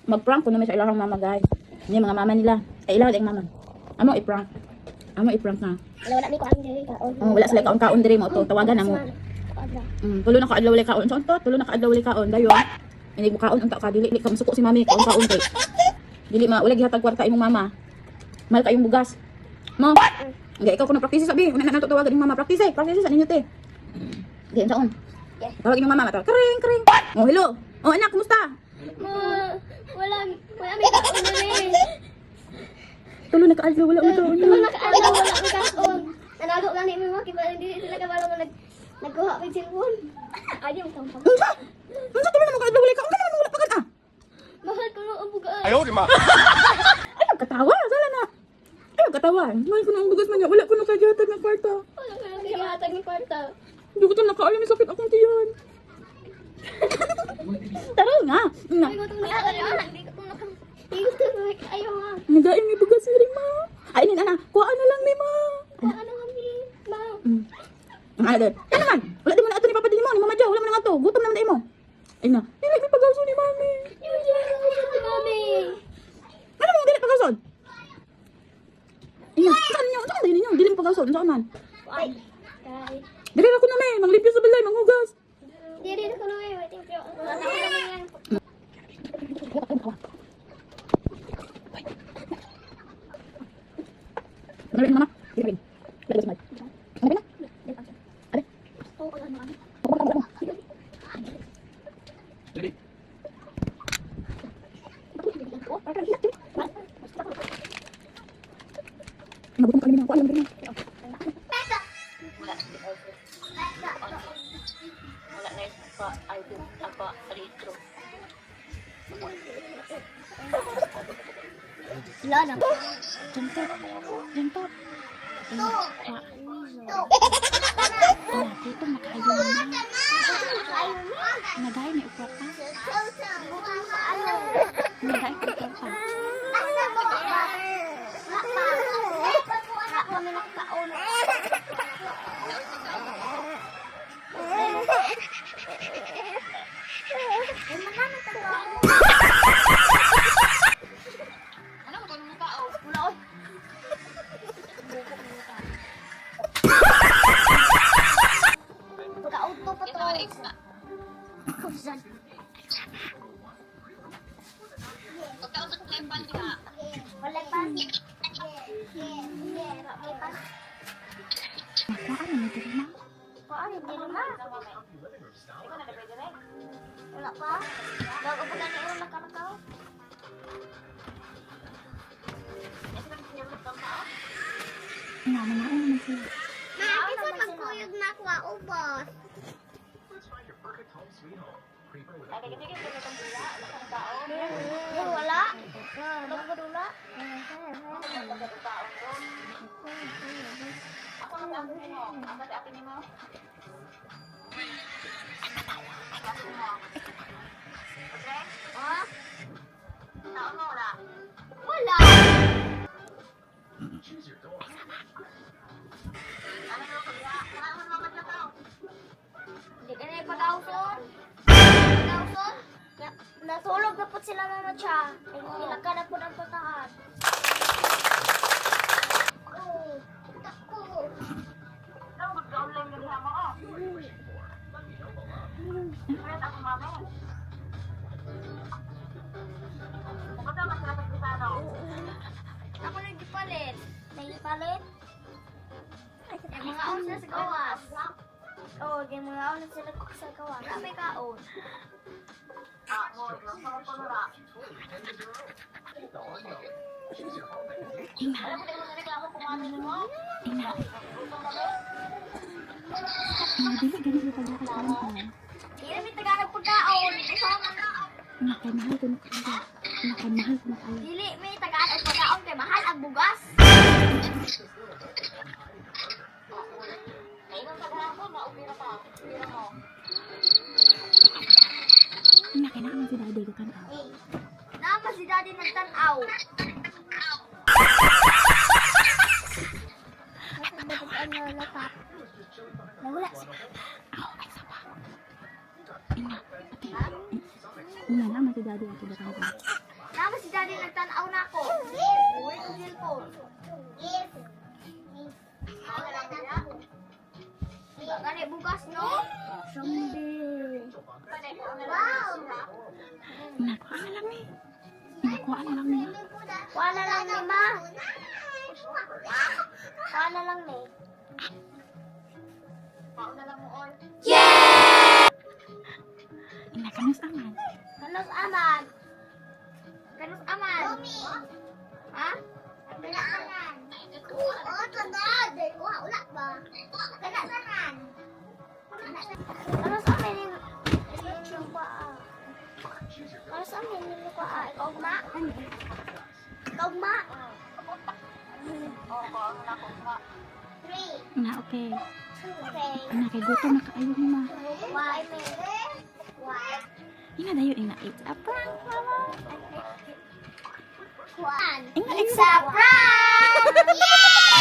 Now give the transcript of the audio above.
Mag-prank ko naman sa ilang mama guys. Ini mga mama nila. Ay ilang ding mama. Amo i-prank. Amo i-prank na. Wala mi ko ang diri kaon. Wala sila kaon diri mo to. Tawagan na mo. Tulo na kaadlaw wala kaon. Saan to? Tulo na kaadlaw wala kaon. Dayon. Ini mo kaon unta ka dili ka masuko si mami kaon kay. Dili ma wala gihatag kwarta imong mama. Mahal kayong bugas. Mo. Nga ikaw kuno practice sabi. Una na tawagan imong mama practice. Practice sa ninyo te. Diyan saon. Tawagin imong mama to. Kring kring. Oh hello. Oh anak kumusta? Wala mi kaon diri. Tulo na kaadlaw wala mo kaon. Wala mi kaon. Nanago gani mi mo kiba dili sila kabalo nga nagkuha og cellphone. Adi mo tawag. Unsa tulo na kaadlaw wala kaon kana man wala pagad ah. Mahal ko ang bugas. Ayaw di ma. Ay katawa sala na. Ay katawa. Mahal ko na ang bugas man niya. Wala ko na kagihatag ng kwarta. Wala ko nang gihatag ni kwarta. Hindi ko ito nakaalam yung sakit akong tiyan. Tara nga. Na. Ay gutom na anak, di ko na. Di ko na ayo nga. Nagain may bugas rin ma. Ay nin ana. Kuha na lang may ma. Ano kami? Ma. Ang ala doon. Yan naman. Wala din mo na ito ni Papa din mo. Ni Mama Jo. Wala mo na nga ito. Gutom naman tayo mo. Ay na. Dili may pagkaso ni Mami. Yung dyan si Mami. Ano mong dili pagkaso? Ay na. Saan nyo? Saan din ninyo? Dili mo pagkaso. Saan man? Ay. Kay. Dili ako na may. Manglipyo sa balay. Manghugas. Diri na ko na waiting for. Wala ko naman yan. Ano rin Mama? Dili rin. Lalo sa mal. Ano rin na? Ano? Oo, wala naman. Nagutom ka rin ako. Alam rin na. Wala na yung apa litro. Wala na. Jemput. Jemput. Dito makaayon na. Nagay may upwat pa. Nagay may upwat pa. Kami nakaon. Ano mo tanong ka o? Wala oy. Pagka-auto pa Ito to. na extra. Kusan. Pagkausap ko yung bandi ha. Wala pa. Wala pa. Nakaan na dito na. Paano hindi naman? Ikaw na labay dire. Wala pa. Bago pa gani ulo nakanakaw. Naman naman sila. Ma, kisa magkuyog na kwa ubos. Ay, dikit-dikit ko itong bula. Wala ka ng baon. Wala. Magkudula. Ako ang bago mo. Ang bago atin mo. Ha? Taon mo wala. Wala. Ano mo kaya? Ano mo magkataw? Hindi ka na ipag-auson. Natulog na po sila mama siya. Ilaka na po ng patahan. Ano mag-online ka diha mo o? Wala ako mama. Basta masarap ang pisano. Ako nagpalit. Nagpalit? Yung mga on na sa gawas. Oo, yung mga on na sila sa gawas. May kaon. Ah, mo. Masarap ko na. Alam mo, tayo nagreklamo kung ano mo? Dili ganito pag ako. Hindi may taganag pagkaon. Kasama na. Nakamahal ko na kayo. Nakamahal ko na kayo. Dili may taganag pagkaon kay mahal ang bugas. Ngayon sa gahapon, maupira pa. Upira mo. Nakinaan si daddy ko tanaw. Nama si daddy nagtanaw. Nawala si Ako ay sawa. Ina, ate. Ina naman si daddy ako datang ko. din nagtanaw na ako. Uy, ang cellphone. Gani bukas, no? Wow! Nakuha na lang eh. Nakuha na lang niya. Wala lang ni ma. Wala lang ni. Inakanos aman. Kanus aman. Kanus aman. Ha? Kanus aman. Oh, tandaan. Wala ba? Kanus aman. Kanus aman yung kanus aman yung ikaw ma. Ikaw ma. Na okay. Okay. Ina kay gutom na kaayo ni ma. Why, Why? Ina dayo ina it's a prank mama. One. Ina It's a prank! Yeah!